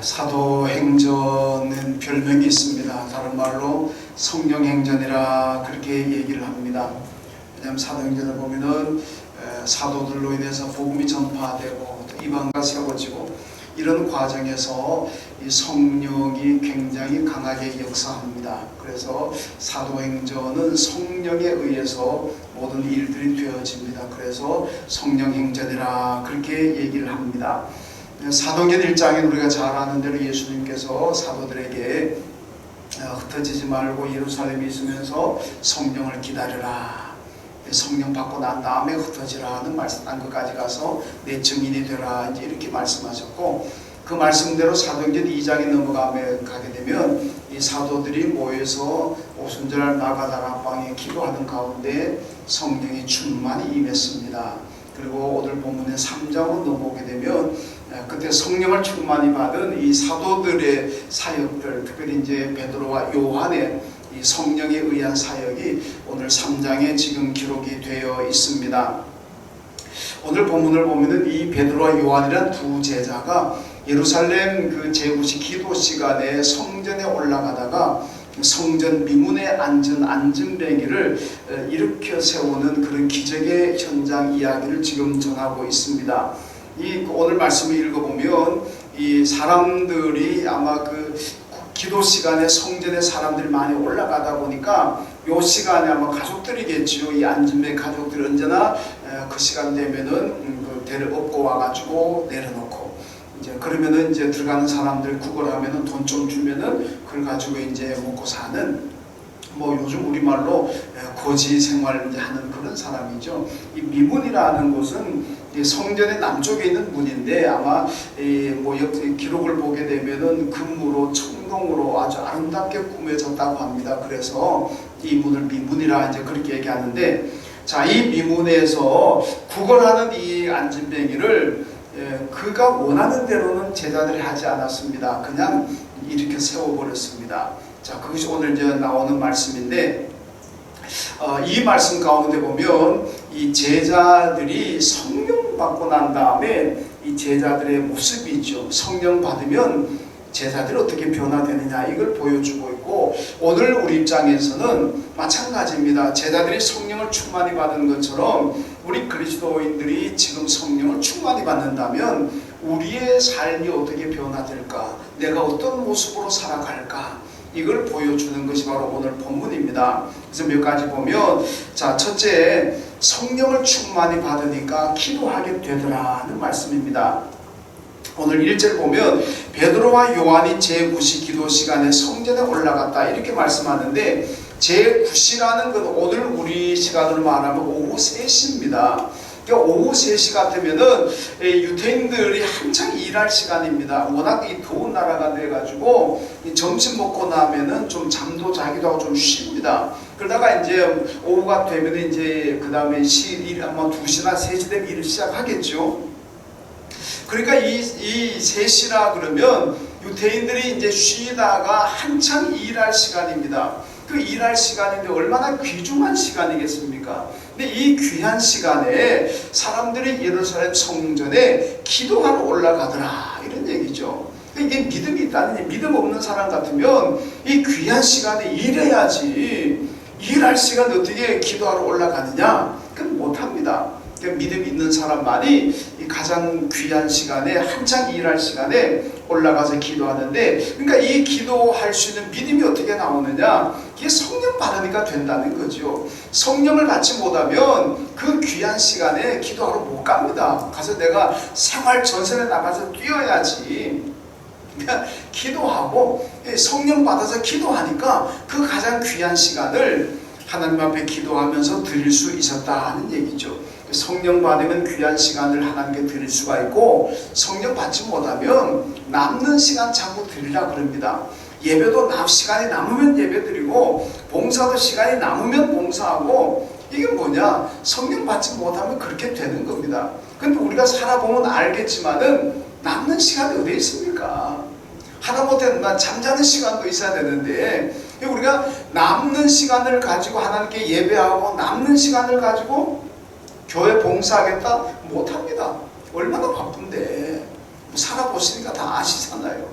사도행전은 별명이 있습니다. 다른 말로 성령행전이라 그렇게 얘기를 합니다. 왜냐하면 사도행전을 보면은 사도들로 인해서 복음이 전파되고 또 이방가 세워지고 이런 과정에서 이 성령이 굉장히 강하게 역사합니다. 그래서 사도행전은 성령에 의해서 모든 일들이 되어집니다. 그래서 성령행전이라 그렇게 얘기를 합니다. 사도행전 1장에 우리가 잘 아는 대로 예수님께서 사도들에게 흩어지지 말고 예루살렘에 있으면서 성령을 기다려라. 성령 받고 난 다음에 흩어지라는 말씀, 난 것까지 가서 내 증인이 되라. 이제 이렇게 말씀하셨고, 그 말씀대로 사도행전 2장에 가게 되면 이 사도들이 모여서 오순절 나가다라 방에 기도하는 가운데 성령의 충만이 임했습니다. 그리고 오늘 본문의 3장으로 넘어오게 되면 그때 성령을 충만히 받은 이 사도들의 사역들, 특별히 이제 베드로와 요한의 이 성령에 의한 사역이 오늘 3장에 지금 기록이 되어 있습니다. 오늘 본문을 보면은 이 베드로와 요한이란 두 제자가 예루살렘 그 제9시 기도 시간에 성전에 올라가다가 성전 미문에 앉은 안전뱅이를 일으켜 세우는 그런 기적의 현장 이야기를 지금 전하고 있습니다. 이 오늘 말씀을 읽어보면 이 사람들이 아마 그 기도 시간에 성전에 사람들이 많이 올라가다 보니까 요 시간에 아마 가족들이겠지요. 이 안전뱅이 가족들이 언제나 그 시간 되면은 그 대를 업고 와가지고 내려놓고 이제 그러면은 이제 들어가는 사람들 구걸하면은 돈 좀 주면은 그걸 가지고 이제 먹고 사는 뭐 요즘 우리말로 거지 생활을 이제 하는 그런 사람이죠. 이 미문이라는 곳은 성전의 남쪽에 있는 문인데 아마 뭐 기록을 보게 되면은 금으로 청동으로 아주 아름답게 꾸며졌다고 합니다. 그래서 이 문을 미문이라 이제 그렇게 얘기하는데, 자, 이 미문에서 구걸하는 이 안전뱅이를 그가 원하는 대로는 제자들이 하지 않았습니다. 그냥 이렇게 세워버렸습니다. 자, 그것이 오늘 이제 나오는 말씀인데, 이 말씀 가운데 보면 이 제자들이 성령 받고 난 다음에 이 제자들의 모습이죠. 성령 받으면 제자들이 어떻게 변화되느냐 이걸 보여주고 있고, 오늘 우리 입장에서는 마찬가지입니다. 제자들이 성령을 충만히 받은 것처럼 우리 그리스도인들이 지금 성령을 충만히 받는다면 우리의 삶이 어떻게 변화될까, 내가 어떤 모습으로 살아갈까, 이걸 보여주는 것이 바로 오늘 본문입니다. 그래서 몇 가지 보면, 자, 첫째, 성령을 충만히 받으니까 기도하게 되더라는 말씀입니다. 오늘 1절 보면 베드로와 요한이 제9시 기도 시간에 성전에 올라갔다 이렇게 말씀하는데, 제9시라는 건 오늘 우리 시간으로 말하면 오후 3시입니다. 그러니까 오후 3시 같으면은 유태인들이 한창 일할 시간입니다. 워낙 이 더운 나라가 돼가지고 점심 먹고 나면은 좀 잠도 자기도 하고 좀 쉽니다. 그러다가 이제 오후가 되면 이제 그 다음에 일 아마 2시나 3시 되면 일을 시작하겠죠. 그러니까 이 3시라 그러면 유태인들이 이제 쉬다가 한창 일할 시간입니다. 그 일할 시간인데 얼마나 귀중한 시간이겠습니까? 근데 이 귀한 시간에 사람들이 예루살렘 성전에 기도하러 올라가더라 이런 얘기죠. 이게 믿음이 있다는, 믿음 없는 사람 같으면 이 귀한 시간에 일해야지, 일할 시간에 어떻게 기도하러 올라가느냐? 그건 못합니다. 믿음 있는 사람만이 이 가장 귀한 시간에, 한창 일할 시간에 올라가서 기도하는데, 그러니까 이 기도할 수 있는 믿음이 어떻게 나오느냐? 이게 성령 받으니까 된다는 거죠. 성령을 받지 못하면 그 귀한 시간에 기도하러 못 갑니다. 가서 내가 생활 전선에 나가서 뛰어야지. 그러니까 기도하고 성령 받아서 기도하니까 그 가장 귀한 시간을 하나님 앞에 기도하면서 드릴 수 있었다 하는 얘기죠. 성령 받으면 귀한 시간을 하나님께 드릴 수가 있고, 성령 받지 못하면 남는 시간 자꾸 드리라 그럽니다. 예배도 시간이 남으면 예배 드리고, 봉사도 시간이 남으면 봉사하고, 이게 뭐냐? 성령 받지 못하면 그렇게 되는 겁니다. 근데 우리가 살아보면 알겠지만은 남는 시간이 어디 있습니까? 하다못해 잠자는 시간도 있어야 되는데, 우리가 남는 시간을 가지고 하나님께 예배하고 남는 시간을 가지고 교회 봉사하겠다? 못합니다. 얼마나 바쁜데. 살아보시니까 다 아시잖아요.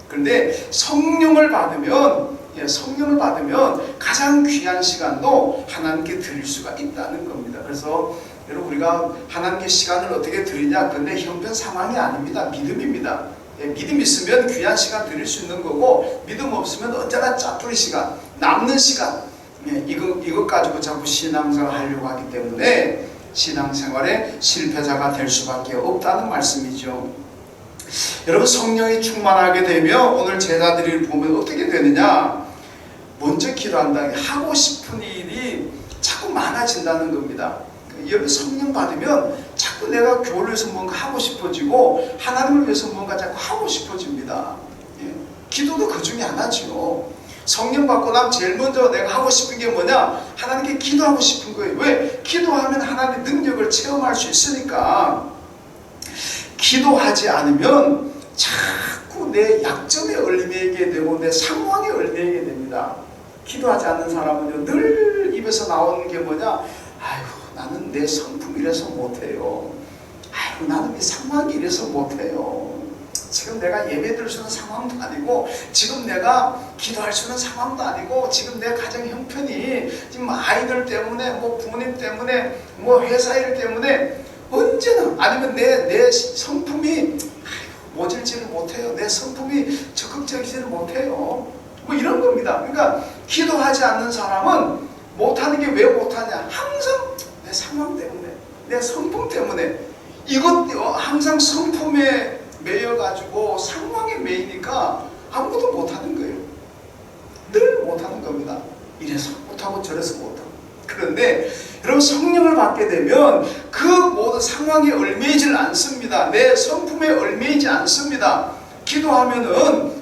그런데 성령을 받으면 성령을 받으면 가장 귀한 시간도 하나님께 드릴 수가 있다는 겁니다. 그래서 여러분 우리가 하나님께 시간을 어떻게 드리냐? 근데 형편 상황이 아닙니다. 믿음입니다. 믿음 있으면 귀한 시간 드릴 수 있는 거고 믿음 없으면 언제나 짜투리 시간, 남는 시간 이것 가지고 자꾸 신앙생활을 하려고 하기 때문에 신앙생활에 실패자가 될 수밖에 없다는 말씀이죠. 여러분 성령이 충만하게 되면 오늘 제자들이 보면 어떻게 되느냐? 먼저 기도한다. 하고 싶은 일이 자꾸 많아진다는 겁니다. 여러분 성령 받으면 자꾸 내가 교회를 위해서 뭔가 하고 싶어지고 하나님을 위해서 뭔가 자꾸 하고 싶어집니다. 기도도 그 중에 하나죠. 성령 받고 나면 제일 먼저 내가 하고 싶은 게 뭐냐? 하나님께 기도하고 싶은 거예요. 왜? 기도하면 하나님의 능력을 체험할 수 있으니까. 기도하지 않으면 자꾸 내 약점에 얽매이게 되고 내 상황에 얽매이게 됩니다. 기도하지 않는 사람은요, 늘 입에서 나오는 게 뭐냐? 아이고 나는 내 성품이 이래서 못해요. 아이고 나는 이 상황이 이래서 못해요. 지금 내가 예배 드릴 수 있는 상황도 아니고 지금 내가 기도할 수 있는 상황도 아니고 지금 내 가정 형편이 지금 아이들 때문에 뭐 부모님 때문에 뭐 회사 일 때문에 언제나 아니면 내 성품이 모질지를 못해요. 내 성품이 적극적이지를 못해요. 뭐 이런 겁니다. 그러니까 기도하지 않는 사람은 못하는 게 왜 못하냐? 항상 내 상황 때문에, 내 성품 때문에 이것 항상 성품에 매여가지고 상황에 매이니까 아무것도 못하는 거예요. 늘 못하는 겁니다. 이래서 못하고 저래서 못하고. 그런데 여러분 성령을 받게 되면 그 모든 상황에 얽매이질 않습니다. 내 성품에 얽매이지 않습니다. 기도하면은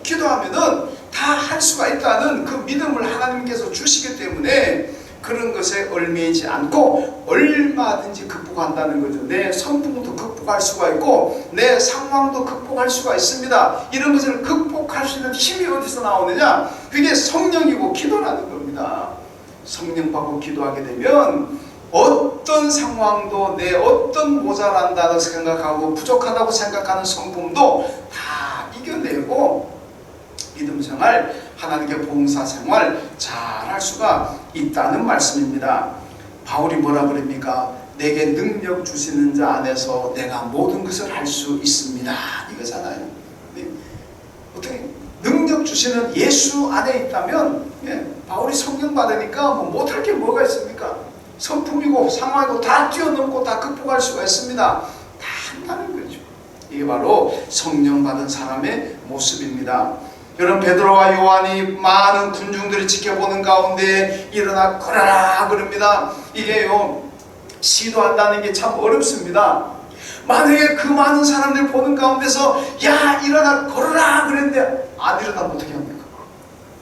다 할 수가 있다는 그 믿음을 하나님께서 주시기 때문에 그런 것에 얽매이지 않고 얼마든지 극복한다는 거죠. 내 성품도 극복할 수가 있고 내 상황도 극복할 수가 있습니다. 이런 것을 극복할 수 있는 힘이 어디서 나오느냐? 그게 성령이고 기도라는 겁니다. 성령 받고 기도하게 되면 어떤 상황도 내 어떤 모자란다고 생각하고 부족하다고 생각하는 성품도 다 이겨내고 믿음생활, 하나님께 봉사생활 잘할 수가 있다는 말씀입니다. 바울이 뭐라 그럽니까? 내게 능력 주시는 자 안에서 내가 모든 것을 할 수 있습니다. 이거잖아요. 어떻게 능력 주시는 예수 안에 있다면 바울이 성령 받으니까 뭐 못할 게 뭐가 있습니까? 성품이고 상황이고 다 뛰어넘고 다 극복할 수가 있습니다. 다 한다는 거죠. 이게 바로 성령 받은 사람의 모습입니다. 여러분 베드로와 요한이 많은 군중들이 지켜보는 가운데 일어나 걸어라 그럽니다. 이게요 시도한다는 게 참 어렵습니다. 만약에 그 많은 사람들 보는 가운데서 야 일어나 걸어라 그랬는데 안 일어나면 어떻게 합니까?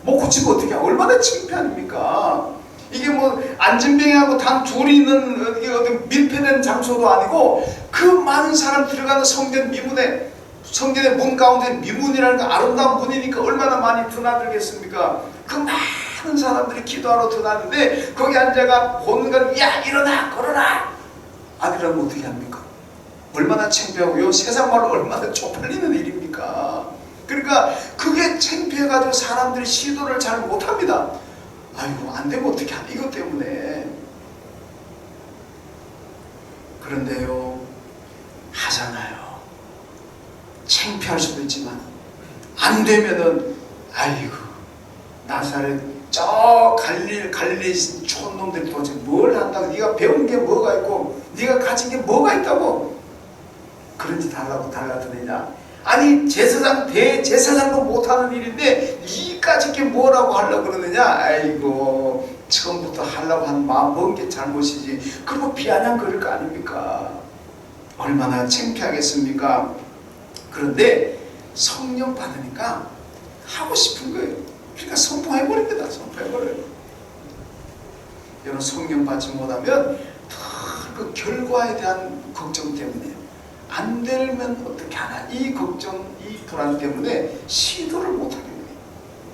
못 고치고 어떻게 하면 얼마나 창피합니까? 이게 뭐 안진병하고 단 둘이 있는 어디 밀폐된 장소도 아니고 그 많은 사람 들어가는 성전의 문 가운데 미문이라는 거 아름다운 문이니까 얼마나 많이 드나들겠습니까? 그 많은 사람들이 기도하러 드나는데 거기 앉아가 보는 건 야 일어나 걸어라 안 일어나면 어떻게 합니까? 얼마나 창피하고요. 세상 말로 얼마나 쪽팔리는 일입니까? 그러니까 그게 창피해가지고 사람들이 시도를 잘 못합니다. 아이고 안 되면 어떻게 하나 이것 때문에. 그런데요 하잖아요. 창피할 수도 있지만 안 되면은 아이고 나사렛 저 갈릴리 촌놈들이 도대체 뭘 한다고 네가 배운 게 뭐가 있고 네가 가진 게 뭐가 있다고 그런 짓 하려고 달라드느냐. 아니 제사장 대제사장도 못하는 일인데 이까짓 게 뭐라고 하려고 그러느냐. 아이고 처음부터 하려고 한 마음 먹은 게 잘못이지 그거 비아냥거릴 거 아닙니까? 얼마나 창피하겠습니까? 그런데 성령 받으니까 하고 싶은 거예요. 그러니까 선포해버립니다. 선포해버려요. 여러분 성령 받지 못하면 그 결과에 대한 걱정 때문에 안 되면 어떻게 하나 이 걱정 이 불안 때문에 시도를 못하게 돼요.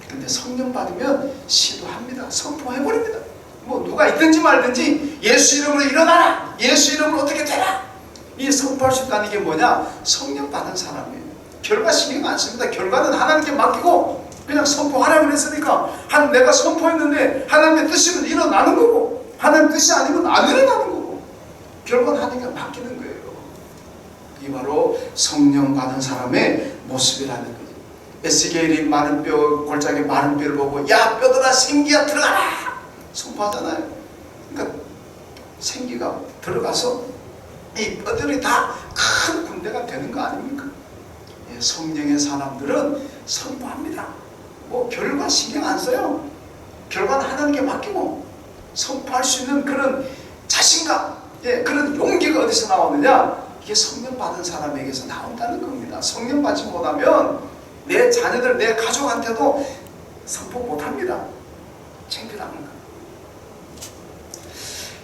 그런데 성령 받으면 시도합니다. 선포해버립니다. 뭐 누가 있든지 말든지 예수 이름으로 일어나라 예수 이름으로 어떻게 되라 이 선포할 수 있다는 게 뭐냐? 성령 받은 사람이에요. 결과 신경 안 씁니다. 결과는 하나님께 맡기고 그냥 선포하라 그랬으니까 내가 선포했는데 하나님의 뜻이면 일어나는 거고, 하나님의 뜻이 아니면 안 일어나는 거고, 결과는 하나님께 맡기는 거예요. 이게 바로 성령 받은 사람의 모습이라는 거죠. 에스겔이 마른 뼈, 골짜기 마른 뼈를 보고 야 뼈들아 생기야 들어가라 선포하잖아요. 그러니까 생기가 들어가서 이 뼈들이 다 큰 군대가 되는 거 아닙니까? 예, 성령의 사람들은 선포합니다. 뭐 결과 신경 안 써요. 결과는 하나님께 맡기고 선포할 수 있는 그런 자신감, 예, 그런 용기가 어디서 나오느냐? 이게 성령 받은 사람에게서 나온다는 겁니다. 성령 받지 못하면 내 자녀들, 내 가족한테도 선포 못합니다. 창피합니다.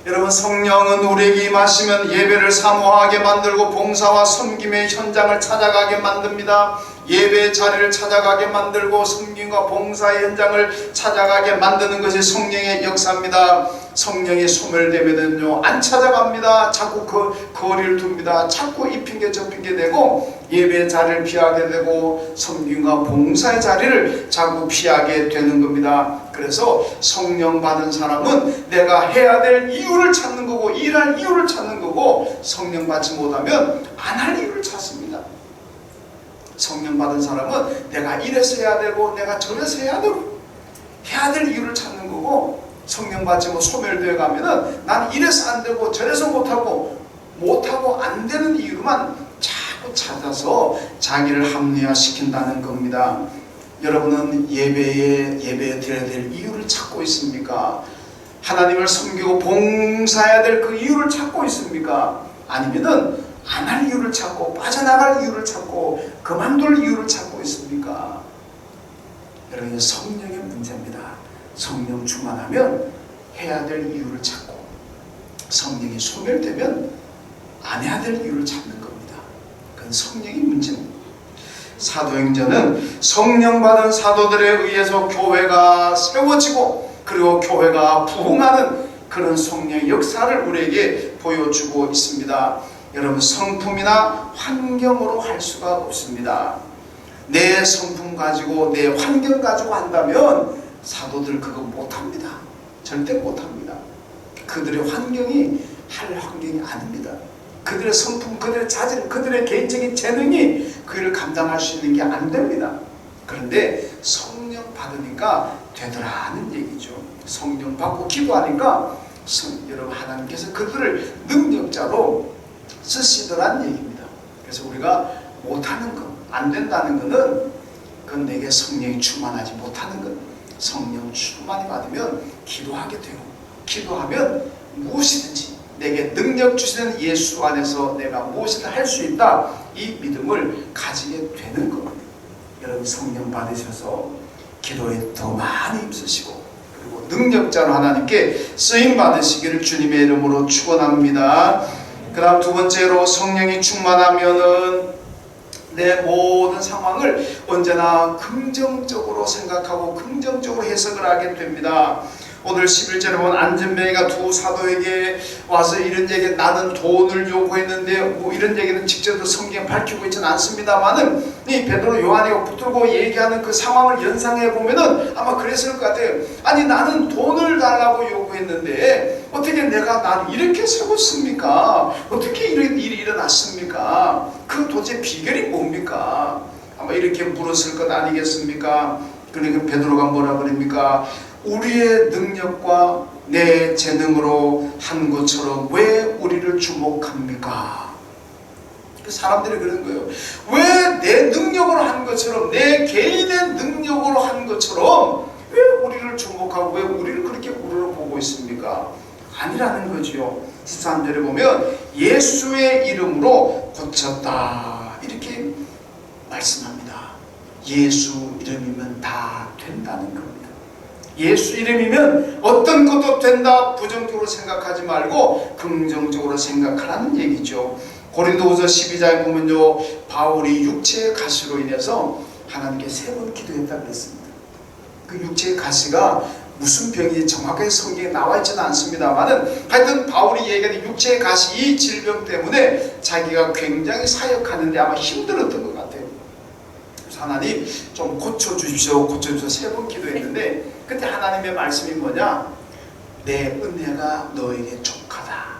여러분, 성령은 우리에게 임하시면 예배를 사모하게 만들고 봉사와 섬김의 현장을 찾아가게 만듭니다. 예배의 자리를 찾아가게 만들고 섬김과 봉사의 현장을 찾아가게 만드는 것이 성령의 역사입니다. 성령이 소멸되면은요 안 찾아갑니다. 자꾸 거리를 둡니다. 자꾸 이 핑계 저 핑계 대고 예배의 자리를 피하게 되고 섬김과 봉사의 자리를 자꾸 피하게 되는 겁니다. 그래서 성령 받은 사람은 내가 해야 될 이유를 찾는 거고 일할 이유를 찾는 거고, 성령 받지 못하면 안 할 이유를 찾습니다. 성령 받은 사람은 내가 이래서 해야 되고 내가 저래서 해야 되고 해야 될 이유를 찾는 거고, 성령 받지 못 소멸되어 가면은 나는 이래서 안 되고 저래서 못하고 안 되는 이유만 자꾸 찾아서 자기를 합리화시킨다는 겁니다. 여러분은 예배에 드려야 될 이유를 찾고 있습니까? 하나님을 섬기고 봉사해야 될 그 이유를 찾고 있습니까? 아니면은 안 할 이유를 찾고 빠져나갈 이유를 찾고 그만둘 이유를 찾고 있습니까? 여러분, 성령의 문제입니다. 성령 충만하면 해야 될 이유를 찾고, 성령이 소멸되면 안 해야 될 이유를 찾는 겁니다. 그건 성령의 문제입니다. 사도행전은 성령 받은 사도들에 의해서 교회가 세워지고 그리고 교회가 부흥하는 그런 성령의 역사를 우리에게 보여주고 있습니다. 여러분, 성품이나 환경으로 할 수가 없습니다. 내 성품 가지고 내 환경 가지고 한다면 사도들 그거 못합니다. 절대 못합니다. 그들의 환경이 할 환경이 아닙니다. 그들의 성품, 그들의 자질, 그들의 개인적인 재능이 그 일을 감당할 수 있는 게 안 됩니다. 그런데 성령 받으니까 되더라는 얘기죠. 성령 받고 기도하니까 여러분, 하나님께서 그들을 능력자로 쓰시더란 얘기입니다. 그래서 우리가 못하는 것, 안 된다는 것은 그건 내게 성령이 충만하지 못하는 것. 성령 충만히 받으면 기도하게 되고, 기도하면 무엇이든지 내게 능력 주시는 예수 안에서 내가 무엇이든 할 수 있다, 이 믿음을 가지게 되는 겁니다. 여러분, 성령 받으셔서 기도에 더 많이 힘쓰시고 그리고 능력자로 하나님께 쓰임 받으시기를 주님의 이름으로 축원합니다. 그 다음 두 번째로, 성령이 충만하면은 내 모든 상황을 언제나 긍정적으로 생각하고 긍정적으로 해석을 하게 됩니다. 오늘 11절에 보면 안전뱅이가 두 사도에게 와서 이런 얘기, 나는 돈을 요구했는데 뭐 이런 얘기는 직접 성경에 밝히고 있지는 않습니다만은 이 베드로 요한이가 붙들고 얘기하는 그 상황을 연상해 보면은 아마 그랬을 것 같아요. 아니, 나는 돈을 달라고 요구했는데 어떻게 내가 나를 이렇게 세웠습니까? 어떻게 이런 일이 일어났습니까? 그 도대체 비결이 뭡니까? 아마 이렇게 물었을 것 아니겠습니까? 그러니까 베드로가 뭐라 그럽니까? 우리의 능력과 내 재능으로 한 것처럼 왜 우리를 주목합니까? 사람들이 그런 거예요. 왜 내 능력으로 한 것처럼, 내 개인의 능력으로 한 것처럼 왜 우리를 주목하고 왜 우리를 그렇게 우러러 보고 있습니까? 아니라는 거지요. 13절에 보면 예수의 이름으로 고쳤다, 이렇게 말씀합니다. 예수 이름이면 다 된다는 겁니다. 예수 이름이면 어떤 것도 된다, 부정적으로 생각하지 말고 긍정적으로 생각하라는 얘기죠. 고린도후서 12장에 보면요, 바울이 육체의 가시로 인해서 하나님께 3번 기도했다고 그랬습니다. 그 육체의 가시가 무슨 병이 정확하게 성경에 나와 있지는 않습니다만은 하여튼 바울이 얘기하는 육체의 가시, 이 질병 때문에 자기가 굉장히 사역하는데 아마 힘들었던 것 같아요. 하나님 좀 고쳐주십시오, 고쳐주십시오 3번 기도했는데 그때 하나님의 말씀이 뭐냐? 내 은혜가 너에게 족하다.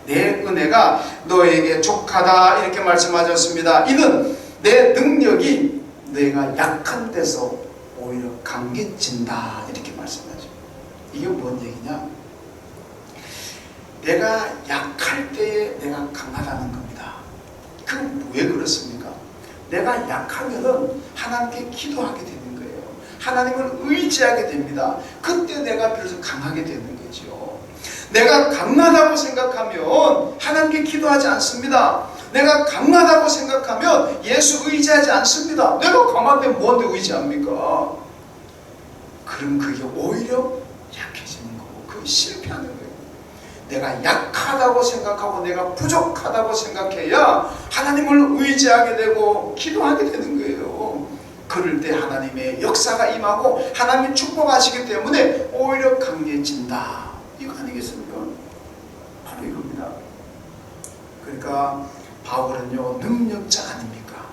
내 은혜가 너에게 족하다 이렇게 말씀하셨습니다. 이는 내 능력이 내가 약한 데서 오히려 강해진다 이렇게 말씀하죠. 이게 뭔 얘기냐? 내가 약할 때에 내가 강하다는 겁니다. 그럼 왜 그렇습니까? 내가 약하면은 하나님께 기도하게 되는 거예요. 하나님을 의지하게 됩니다. 그때 내가 비로소 강하게 되는 거죠. 내가 강하다고 생각하면 하나님께 기도하지 않습니다. 내가 강하다고 생각하면 예수 의지하지 않습니다. 내가 강한데 뭔데 의지합니까? 그럼 그게 오히려 약해지는 거고 그게 실패하는 거예요. 내가 약하다고 생각하고 내가 부족하다고 생각해야 하나님을 의지하게 되고 기도하게 되는 거예요. 그럴 때 하나님의 역사가 임하고 하나님이 축복하시기 때문에 오히려 강해진다. 이거 아니겠습니까? 바로 이겁니다. 그러니까 바울은요 능력자 아닙니까?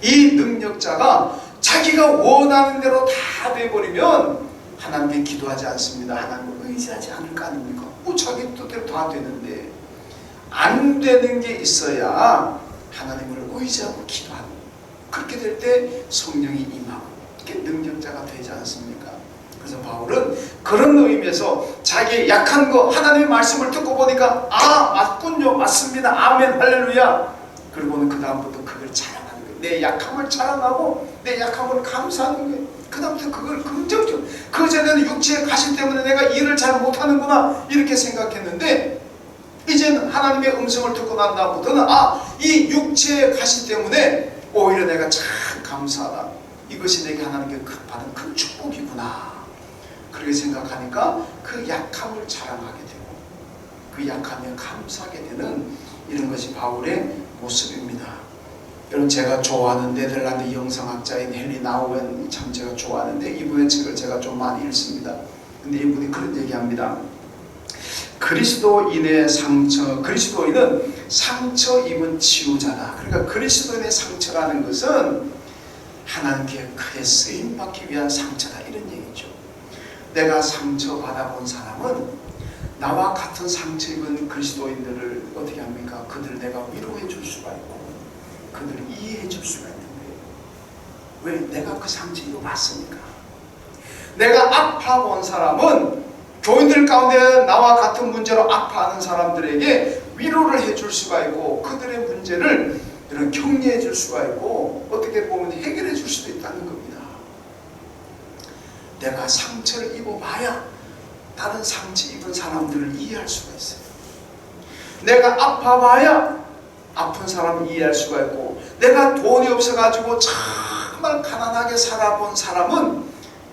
이 능력자가 자기가 원하는 대로 다 돼버리면 하나님께 기도하지 않습니다. 하나님을 의지하지 않을 거 아닙니까? 자기 뜻대로 다 되는데 안 되는 게 있어야 하나님을 의지하고 기도하는, 그렇게 될 때 성령이 임하고 이게 능력자가 되지 않습니까? 그래서 바울은 그런 의미에서 자기의 약한 거 하나님의 말씀을 듣고 보니까 맞군요, 맞습니다, 아멘, 할렐루야. 그리고는 그 다음부터 그걸 자랑하는 거예요. 내 약함을 자랑하고 내 약함을 감사하는 거예요. 그 다음부터 그걸 긍정적으로, 그전에는 육체의 가시 때문에 내가 일을 잘 못하는구나 이렇게 생각했는데 이제는 하나님의 음성을 듣고 난 다음부터는 이 육체의 가시 때문에 오히려 내가 참 감사하다, 이것이 내게 하나님께 받은 큰 축복이구나, 그렇게 생각하니까 그 약함을 자랑하게 되고 그 약함에 감사하게 되는 이런 것이 바울의 모습입니다. 여러분, 제가 좋아하는 네덜란드 영성학자인 헨리 나우엔 참 제가 좋아하는데 이분의 책을 제가 좀 많이 읽습니다. 근데 이분이 그런 얘기합니다. 그리스도인은 상처 입은 치유자다. 그러니까 그리스도인의 상처라는 것은 하나님께 크게 쓰임받기 위한 상처다, 이런 얘기죠. 내가 상처 받아본 사람은 나와 같은 상처 입은 그리스도인들을 어떻게 합니까? 그들을 내가 위로해 줄 수가 있고 그들을 이해해 줄 수가 있는 거예요. 왜? 내가 그 상처 입어봤으니까. 내가 아파본 사람은 교인들 가운데 나와 같은 문제로 아파하는 사람들에게 위로를 해줄 수가 있고 그들의 문제를 이런 격려해 줄 수가 있고 어떻게 보면 해결해 줄 수도 있다는 겁니다. 내가 상처를 입어봐야 다른 상처 입은 사람들을 이해할 수가 있어요. 내가 아파봐야 아픈 사람을 이해할 수가 있고, 내가 돈이 없어가지고 정말 가난하게 살아본 사람은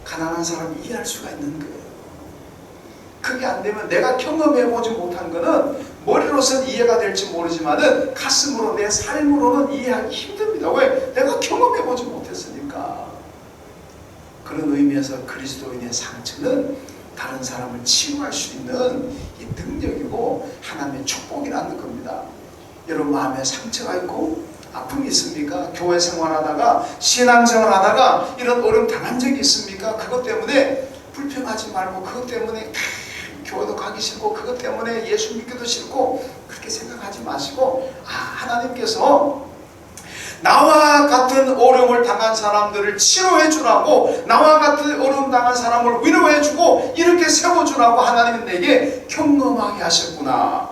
가난한 사람을 이해할 수가 있는 거예요. 그게 안 되면 내가 경험해보지 못한 거는 머리로서는 이해가 될지 모르지만은 가슴으로, 내 삶으로는 이해하기 힘듭니다. 왜? 내가 경험해보지 못했으니까. 그런 의미에서 그리스도인의 상처는 다른 사람을 치유할 수 있는 이 능력이고 하나님의 축복이라는 겁니다. 여러분, 마음에 상처가 있고 아픔이 있습니까? 교회 생활하다가 신앙생활하다가 이런 어려움 당한 적이 있습니까? 그것 때문에 불평하지 말고 그것 때문에 교회도 가기 싫고 그것 때문에 예수 믿기도 싫고 그렇게 생각하지 마시고 하나님께서 나와 같은 어려움을 당한 사람들을 치료해 주라고, 나와 같은 어려움 당한 사람을 위로해 주고 이렇게 세워주라고 하나님은 내게 경험하게 하셨구나,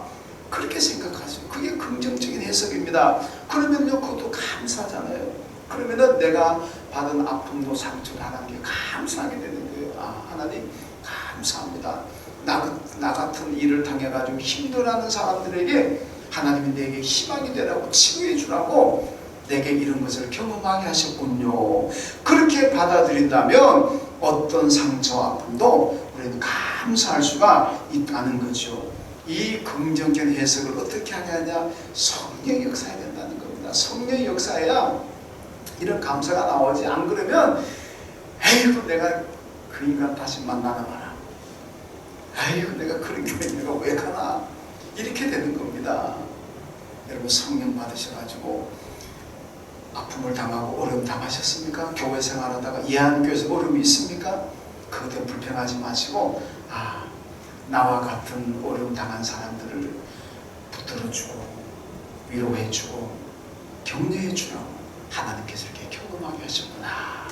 그렇게 생각하죠. 그게 긍정적인 해석입니다. 그러면요 그것도 감사하잖아요. 그러면은 내가 받은 아픔도 상처도 하나님께 감사하게 되는 거예요. 하나님 감사합니다. 나 같은 일을 당해가지고 힘들어하는 사람들에게 하나님이 내게 희망이 되라고 치유해 주라고 내게 이런 것을 경험하게 하셨군요. 그렇게 받아들인다면 어떤 상처와 아픔도 우리는 감사할 수가 있다는 거죠. 이 긍정적인 해석을 어떻게 하느냐? 성령의 역사해야 된다는 겁니다. 성령의 역사해야 이런 감사가 나오지, 안 그러면 에이구 내가 그 인간 다시 만나나 봐라, 아이고 내가 그런 교회 내가 왜 가나, 이렇게 되는 겁니다. 여러분, 성령 받으셔가지고 아픔을 당하고 어려움 당하셨습니까? 교회 생활하다가 예한교회에서 어려움이 있습니까? 그것 때문에 불평하지 마시고 나와 같은 어려움 당한 사람들을 붙들어주고 위로해주고 격려해주라고 하나님께서 이렇게 경험하게 하셨구나.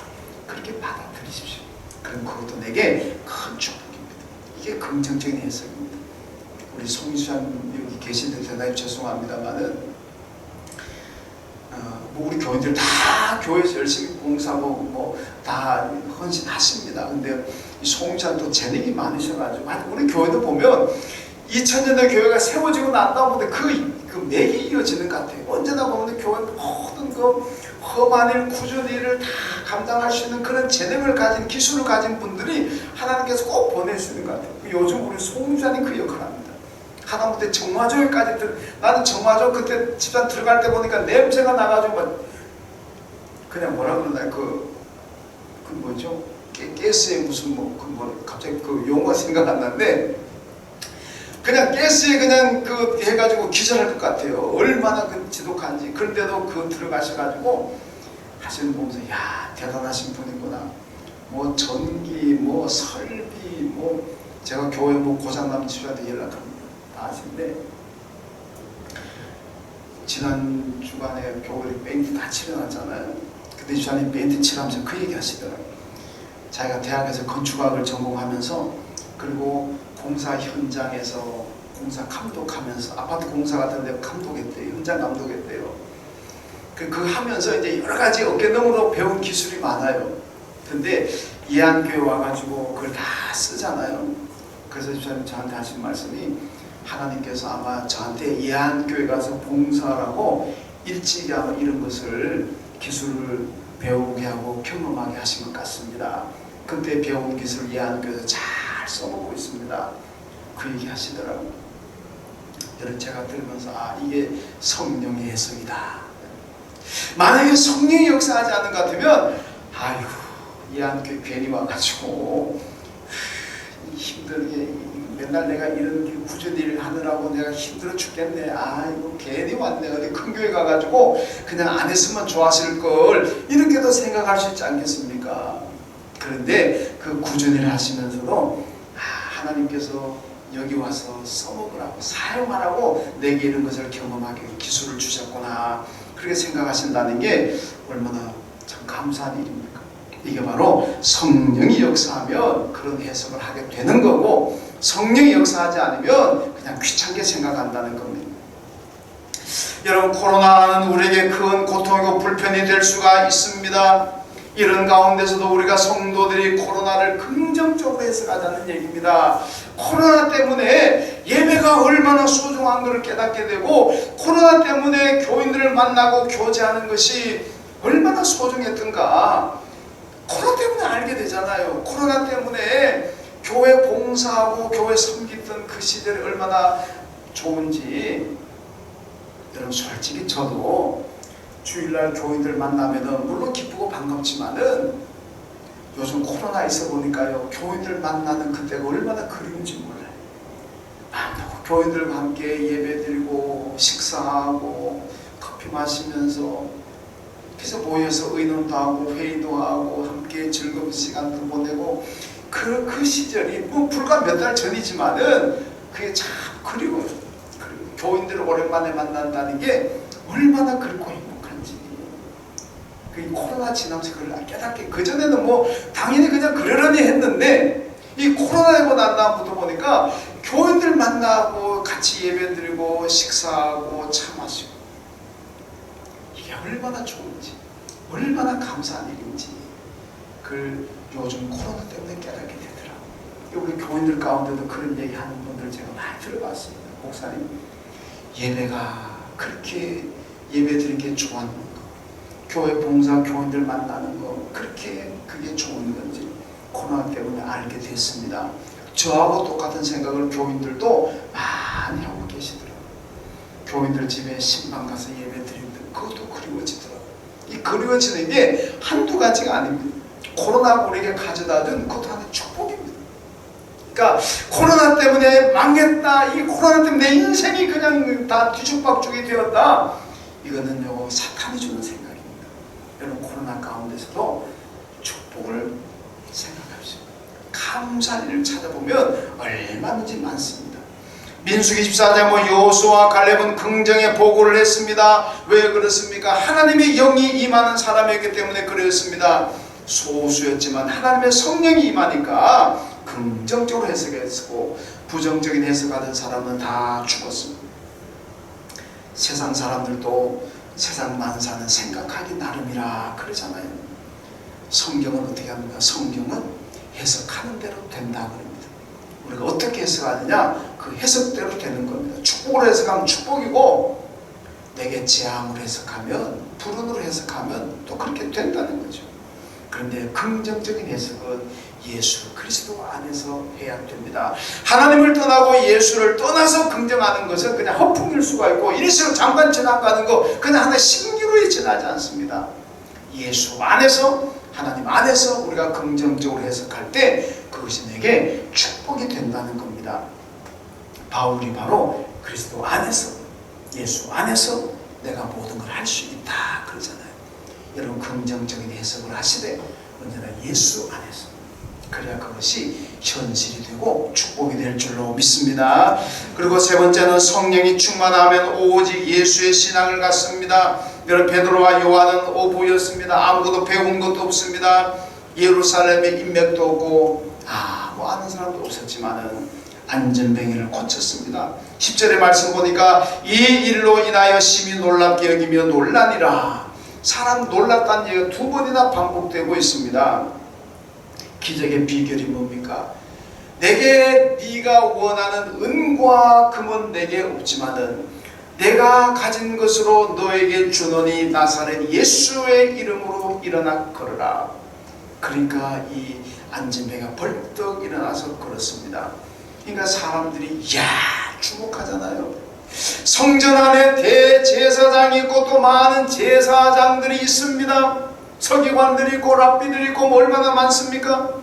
그렇게 받아들이십시오. 그럼 그것도 내게 큰 축복입니다. 이게 긍정적인 해석입니다. 우리 송희수님 여기 계신데 대단히 죄송합니다만은 뭐 우리 교인들 다 교회에서 열심히 봉사하고 뭐 다 헌신하십니다. 근데 이 송희수는 또 재능이 많으셔가지고 우리 교회도 보면 2000년대 교회가 세워지고 난 다음부터 그 맥이 이어지는 것 같아요. 언제나 보면 교회 모든 그 험한 일, 굳은 일을 다 감당할 수 있는 그런 재능을 가진, 기술을 가진 분들이 하나님께서 꼭 보내주시는 것 같아요. 요즘 우리 송자님 그 역할을 합니다. 하다못해 정화조에까지 나는 정화조 그때 집안 들어갈 때 보니까 냄새가 나가지고 막 그냥 뭐라 그러나 그 뭐죠? 가스에 무슨 갑자기 그 용어가 생각 안 나는데 그냥 가스에 그냥 그 해가지고 기절할 것 같아요. 얼마나 그 지독한지. 그런데도 그 들어가셔가지고 하시는 거 보면서 야 대단하신 분이구나. 뭐 전기, 뭐 설비, 뭐 제가 교회 뭐 고장나면 집사한테 연락합니다. 다 하시는데 지난 주간에 교회 밴드 다 치러놨잖아요. 근데 집사님 밴드 치러면서 그 얘기 하시더라고요. 자기가 대학에서 건축학을 전공하면서 그리고 공사 현장에서 공사 감독하면서 아파트 공사 같은 데 감독했대요. 현장 감독했대요. 그 하면서 이제 여러 가지 어깨너머로 배운 기술이 많아요. 근데 예한교회 와가지고 그걸 다 쓰잖아요. 그래서 저는 저한테 하신 말씀이 하나님께서 아마 저한테 예한교회 가서 봉사하라고 일찍이 아마 이런 것을 기술을 배우게 하고 경험하게 하신 것 같습니다. 그때 배운 기술을 예한교회에서 잘 써보고 있습니다. 그 얘기 하시더라고요. 여러분 제가 들으면서 이게 성령의 해석이다. 만약에 성령이 역사하지 않는 것 같으면 아이고 예한교회 괜히 와가지고 힘들게 맨날 내가 이런 굳은 일을 하느라고 내가 힘들어 죽겠네. 아이고 괜히 왔네. 어디 큰 교회 가가지고 그냥 안 했으면 좋았을 걸 이렇게도 생각할 수 있지 않겠습니까? 그런데 그 굳은 일을 하시면서도 하나님께서 여기 와서 써먹으라고 사용하라고 내게 이런 것을 경험하게 기술을 주셨구나. 그렇게 생각하신다는 게 얼마나 참 감사한 일입니까? 이게 바로 성령이 역사하면 그런 해석을 하게 되는 거고 성령이 역사하지 않으면 그냥 귀찮게 생각한다는 겁니다. 여러분 코로나는 우리에게 큰 고통이고 불편이 될 수가 있습니다. 이런 가운데서도 우리가 성도들이 코로나를 긍정적으로 해석하자는 얘기입니다. 코로나 때문에 예배가 얼마나 소중한 것을 깨닫게 되고 코로나 때문에 교인들을 만나고 교제하는 것이 얼마나 소중했던가 코로나 때문에 알게 되잖아요. 코로나 때문에 교회 봉사하고 교회 섬기던 그 시절이 얼마나 좋은지 여러분 솔직히 저도 주일날 교인들 만나면은 물론 기쁘고 반갑지만은 요즘 코로나 있어 보니까요 교인들 만나는 그때가 얼마나 그리운지 몰라요. 만나고 교인들과 함께 예배드리고 식사하고 커피 마시면서 그래서 모여서 의논도 하고 회의도 하고 함께 즐거운 시간도 보내고 그 시절이 뭐 불과 몇 달 전이지만은 그게 참 그리워요. 그리고 교인들을 오랜만에 만난다는 게 얼마나 그립고 행복한지. 그 코로나 지나면서 그걸 깨닫게 그전에는 뭐 당연히 그냥 그러려니 했는데 이 코로나 되고 난 다음부터 보니까 교인들 만나고 같이 예배드리고 식사하고 차 마시고 이게 얼마나 좋은지 얼마나 감사한 일인지 그걸 요즘 코로나 때문에 깨닫게 되더라고요. 우리 교인들 가운데도 그런 얘기하는 분들 제가 많이 들어봤습니다. 목사님 예배가 그렇게 예배드리는 게 좋았는 거 교회 봉사 교인들 만나는 거 그렇게 그게 좋은 건지 코로나 때문에 알게 됐습니다. 저하고 똑같은 생각을 교인들도 많이 하고 계시더라고요. 교인들 집에 신방 가서 예배드리는데 그것도 그리워지더라고요. 이 그리워지는 게 한두 가지가 아닙니다. 코로나가 우리에게 가져다준 그것도 하나의 축복입니다. 그러니까 코로나 때문에 망했다. 이 코로나 때문에 내 인생이 그냥 다 뒤죽박죽이 되었다. 이거는요 사탄이 주는 생각입니다. 여러분 코로나 가운데서도 축복을 생각합시다. 감사할 일을 찾아보면 얼마든지 많습니다. 민수기 14장 여호수아와 갈렙은 긍정의 보고를 했습니다. 왜 그렇습니까? 하나님의 영이 임하는 사람이었기 때문에 그랬습니다. 소수였지만 하나님의 성령이 임하니까 긍정적으로 해석했고 부정적인 해석하던 사람은 다 죽었습니다. 세상 사람들도 세상 만사는 생각하기 나름이라 그러잖아요. 성경은 어떻게 합니까? 성경은 해석하는 대로 된다 그럽니다. 우리가 어떻게 해석하느냐? 그 해석대로 되는 겁니다. 축복으로 해석하면 축복이고 내게 재앙으로 해석하면, 불운으로 해석하면 또 그렇게 된다는 거죠. 그런데 긍정적인 해석은 예수 그리스도 안에서 해야 됩니다. 하나님을 떠나고 예수를 떠나서 긍정하는 것은 그냥 허풍일 수가 있고 일시로 잠깐 지나가는 거 그냥 하나의 신기루에 지나지 않습니다. 예수 안에서, 하나님 안에서 우리가 긍정적으로 해석할 때 그것이 내게 축복이 된다는 겁니다. 바울이 바로 그리스도 안에서, 예수 안에서 내가 모든 걸 할 수 있다 그러잖아요. 여러분 긍정적인 해석을 하시되 언제나 예수 안에서, 그래야 그것이 현실이 되고 축복이 될 줄로 믿습니다. 그리고 세 번째는 성령이 충만하면 오직 예수의 신앙을 갖습니다. 여러분 베드로와 요한은 어부였습니다. 아무것도 배운 것도 없습니다. 예루살렘에 인맥도 없고 뭐 아는 사람도 없었지만은 안전뱅이를 고쳤습니다. 10절의 말씀 보니까 이 일로 인하여 심히 놀랍게 여기며 놀라니라. 사람 놀랐다는 얘기가 두 번이나 반복되고 있습니다. 기적의 비결이 뭡니까? 내게 네가 원하는 은과 금은 내게 없지만은 내가 가진 것으로 너에게 주노니 나사렛 예수의 이름으로 일어나 걸으라. 그러니까 이 안진뱅이가 벌떡 일어나서 걸었습니다. 그러니까 사람들이 주목하잖아요. 성전 안에 대제사장이 있고 또 많은 제사장들이 있습니다. 서기관들이 있고 랍비들이 있고 얼마나 많습니까?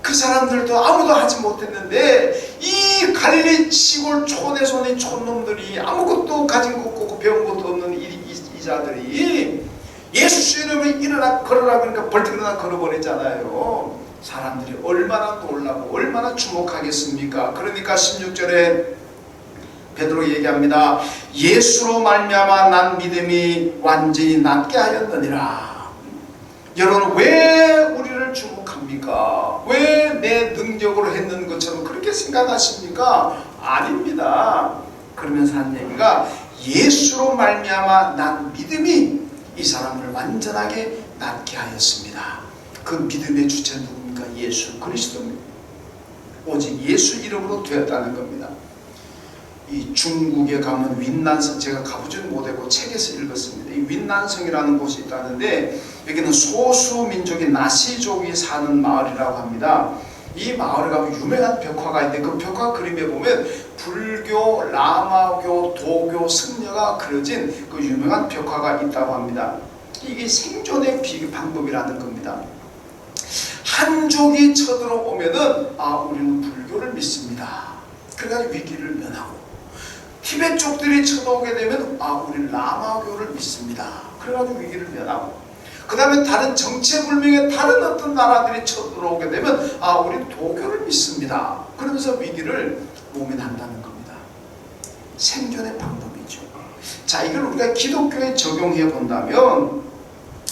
그 사람들도 아무도 하지 못했는데 이 갈릴리 시골 촌에서 온 촌놈들이 아무것도 가진 것도 없고 배운 것도 없는 이 자들이 예수 이름으로 일어나 걸어라 그러니까 벌떡 일어나 걸어버렸잖아요. 사람들이 얼마나 놀라고 얼마나 주목하겠습니까? 그러니까 16절에 베드로 얘기합니다. 예수로 말미암아 난 믿음이 완전히 낫게 하였느니라. 여러분 왜 우리를 주목합니까? 왜 내 능력으로 했는 것처럼 그렇게 생각하십니까? 아닙니다. 그러면서 한 얘기가 예수로 말미암아 난 믿음이 이 사람을 완전하게 낫게 하였습니다. 그 믿음의 주체는 누굽니까? 예수 그리스도입니다. 오직 예수 이름으로 되었다는 겁니다. 이 중국에 가면 윈난성, 제가 가보지는 못하고 책에서 읽었습니다. 이 윈난성이라는 곳이 있다는데 여기는 소수민족인 나시족이 사는 마을이라고 합니다. 이 마을에 가면 유명한 벽화가 있는데 그 벽화 그림에 보면 불교, 라마교, 도교, 승려가 그려진 그 유명한 벽화가 있다고 합니다. 이게 생존의 방법이라는 겁니다. 한족이 쳐들어오면은 우리는 불교를 믿습니다. 그래가지고 위기를 면하고 티베트 쪽들이 쳐들어오게 되면 우리는 라마교를 믿습니다. 그래가지고 위기를 면하고 그 다음에 다른 정체불명의 다른 어떤 나라들이 쳐들어오게 되면 우리는 도교를 믿습니다. 그러면서 위기를 모면한다는 겁니다. 생존의 방법이죠. 자, 이걸 우리가 기독교에 적용해 본다면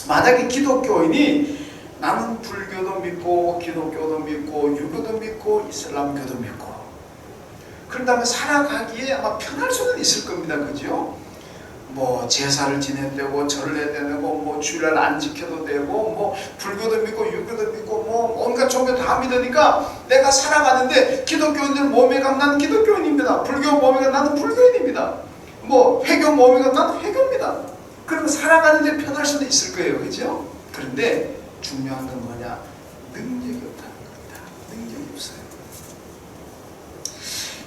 만약에 기독교인이 나는 불교도 믿고 기독교도 믿고 유교도 믿고 이슬람교도 믿고 그런 다음에 살아가기에 아마 편할 수는 있을 겁니다. 그죠? 뭐 제사를 지내도 되고 절을 해야 되고 뭐 주일날 안 지켜도 되고 뭐 불교도 믿고 유교도 믿고 뭐 온갖 종교 다 믿으니까 내가 살아가는데 기독교인들 몸에 가면 나는 기독교인입니다. 불교 몸에 가면 나는 불교인입니다. 뭐 회교 몸에 가면 나는 회교입니다. 그러면 살아가는데 편할 수도 있을 거예요. 그죠? 그런데 중요한 건 뭐냐? 능력이 없다는 겁니다. 능력이 없어요.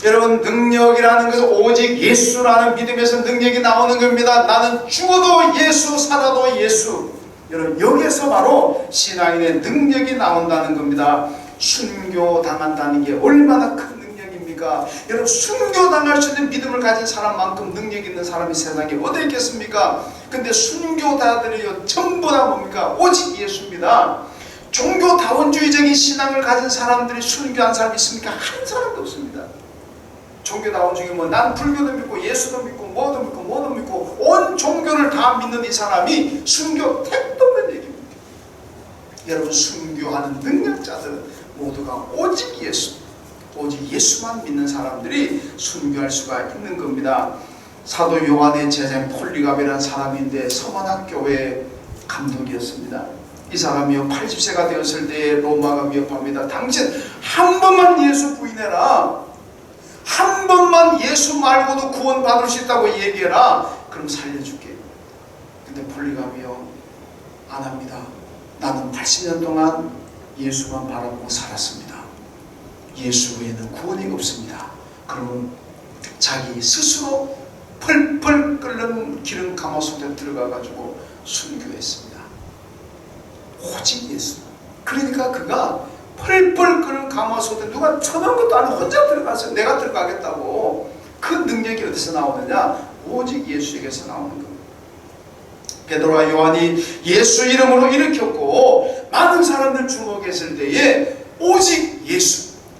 여러분 능력이라는 것은 오직 예수라는 믿음에서 능력이 나오는 겁니다. 나는 죽어도 예수, 살아도 예수. 여러분 여기에서 바로 신앙인의 능력이 나온다는 겁니다. 순교 당한다는 게 얼마나 큰 능력입니까? 있겠습니까? 여러분, 순교당할 수 있는 믿음을 가진 사람만큼 능력 있는 사람이 세상에 어디 있겠습니까? 근데 순교자들이요 전부 다 뭡니까? 오직 예수입니다. 종교다원주의적인 신앙을 가진 사람들이 순교한 사람이 있습니까? 한 사람도 없습니다. 종교다원 중에 뭐 난 불교도 믿고 예수도 믿고 뭐도 믿고 온 종교를 다 믿는 이 사람이 순교 택도 없는 얘기입니다. 여러분, 순교하는 능력자들은 모두가 오직 예수, 오직 예수만 믿는 사람들이 순교할 수가 있는 겁니다. 사도 요한의 제자 폴리갑이라는 사람인데 서머나 교회 감독이었습니다. 이 사람이요 80세가 되었을 때 로마가 위협합니다. 당신 한 번만 예수 부인해라, 한 번만 예수 말고도 구원받을 수 있다고 얘기해라, 그럼 살려줄게. 근데 폴리갑이요 안 합니다. 나는 80년 동안 예수만 바라보고 살았습니다. 예수 외에는 구원이 없습니다. 그러면 자기 스스로 펄펄 끓는 기름 가마솥에 들어가가지고 순교했습니다. 오직 예수. 그러니까 그가 펄펄 끓는 가마솥에 누가 쳐놓은 것도 아니고 혼자 들어가서 내가 들어가겠다고. 그 능력이 어디서 나오느냐? 오직 예수에게서 나오는 겁니다. 베드로와 요한이 예수 이름으로 일으켰고 많은 사람들 주목했을 때에 오직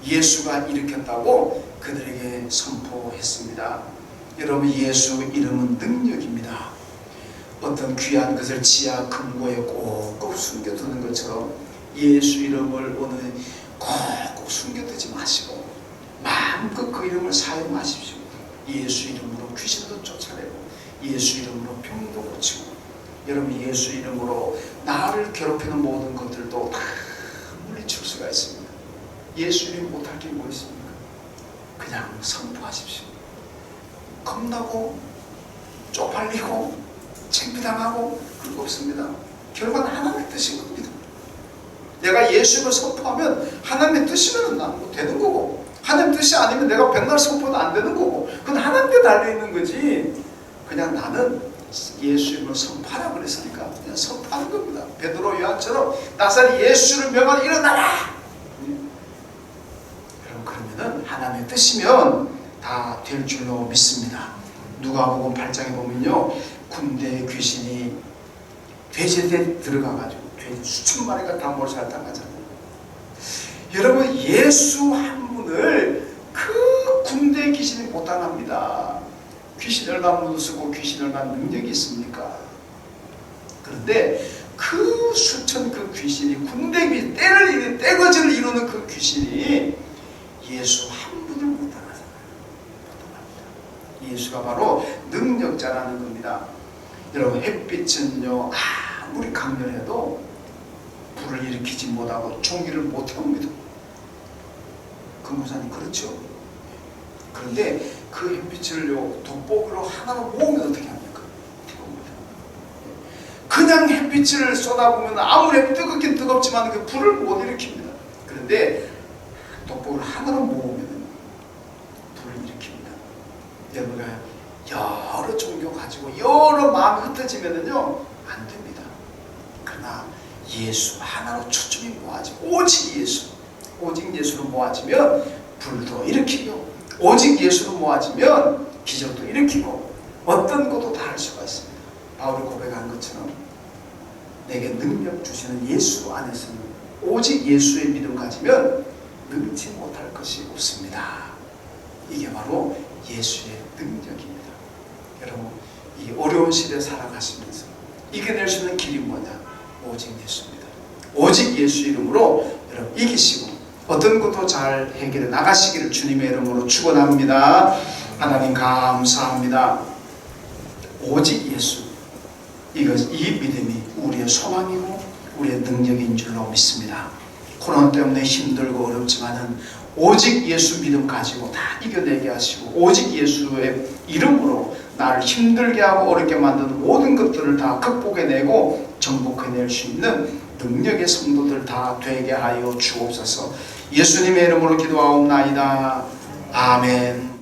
예수가 일으켰다고 그들에게 선포했습니다. 여러분, 예수 이름은 능력입니다. 어떤 귀한 것을 지하 금고에 꼭꼭 숨겨두는 것처럼 예수 이름을 오늘 꼭꼭 숨겨두지 마시고 마음껏 그 이름을 사용하십시오. 예수 이름으로 귀신도 쫓아내고 예수 이름으로 병도 고치고, 여러분, 예수 이름으로 나를 괴롭히는 모든 것들도 다 물리칠 수가 있습니다. 예수 이름 못할 게 뭐 있습니까? 그냥 선포하십시오. 겁나고 쪽팔리고 창피당하고 그런 거 없습니다. 결국은 하나님의 뜻인 겁니다. 내가 예수를 선포하면 하나님의 뜻이면 나는 뭐 되는 거고, 하나님의 뜻이 아니면 내가 백날 선포도 안 되는 거고, 그건 하나님께 달려있는 거지. 그냥 나는 예수 이름을 선포하라 그랬으니까 그냥 선포하는 겁니다. 베드로 요한처럼 나사렛 예수를 명하여 일어나라. 여러분, 그러면은 하나님의 뜻이면 다 될 줄로 믿습니다. 누가복음 8장에 보면요, 군대 귀신이 돼지에 들어가가지고 돼지 수천 마리가 다 몰살당하잖아요. 여러분, 예수 한 분을 그 군대 귀신이 못 당합니다. 귀신 얼마나 무섭고 귀신 얼마나 능력이 있습니까? 그런데 그 수천 그 귀신이 군대 귀신, 떼거지를 이루는 그 귀신이 예수 한 분을 못 당하잖아요. 못 당합니다. 예수가 바로 능력자라는 겁니다. 여러분, 햇빛은요 아무리 강렬해도 불을 일으키지 못하고 종이를 못 태웁니다. 근무사님 그렇죠? 그런데 그 햇빛을요 돋보기로 하나로 모으면 어떻게 합니까? 태웁니다. 그냥 햇빛을 쏟아보면 아무리 뜨겁긴 뜨겁지만 그 불을 못 일으킵니다. 그런데 돋보기를 하나로 모으면 불을 일으킵니다. 여러분가 여러 종교 가지고 여러 마음이 흩어지면은요 안 됩니다. 그러나 예수 하나로 초점이 모아지고 오직 예수로 모아지면 불도 일으키고, 오직 예수로 모아지면 기적도 일으키고 어떤 것도 다 할 수가 있습니다. 바울이 고백한 것처럼 내게 능력 주시는 예수 안에서는 오직 예수의 믿음 가지면 능치 못할 것이 없습니다. 이게 바로 예수의 능력입니다. 여러분, 이 어려운 시대 살아가시면서 이겨낼 수 있는 길이 뭐냐? 오직 예수입니다. 오직 예수 이름으로 여러분 이기시고 어떤 것도 잘 해결해 나가시기를 주님의 이름으로 축원합니다. 하나님 감사합니다. 오직 예수, 이 믿음이 우리의 소망이고 우리의 능력인 줄로 믿습니다. 코로나 때문에 힘들고 어렵지만은 오직 예수 믿음 가지고 다 이겨내게 하시고 오직 예수의 이름으로 나를 힘들게 하고 어렵게 만드는 모든 것들을 다 극복해내고 정복해낼 수 있는 능력의 성도들 다 되게 하여 주옵소서. 예수님의 이름으로 기도하옵나이다. 아멘.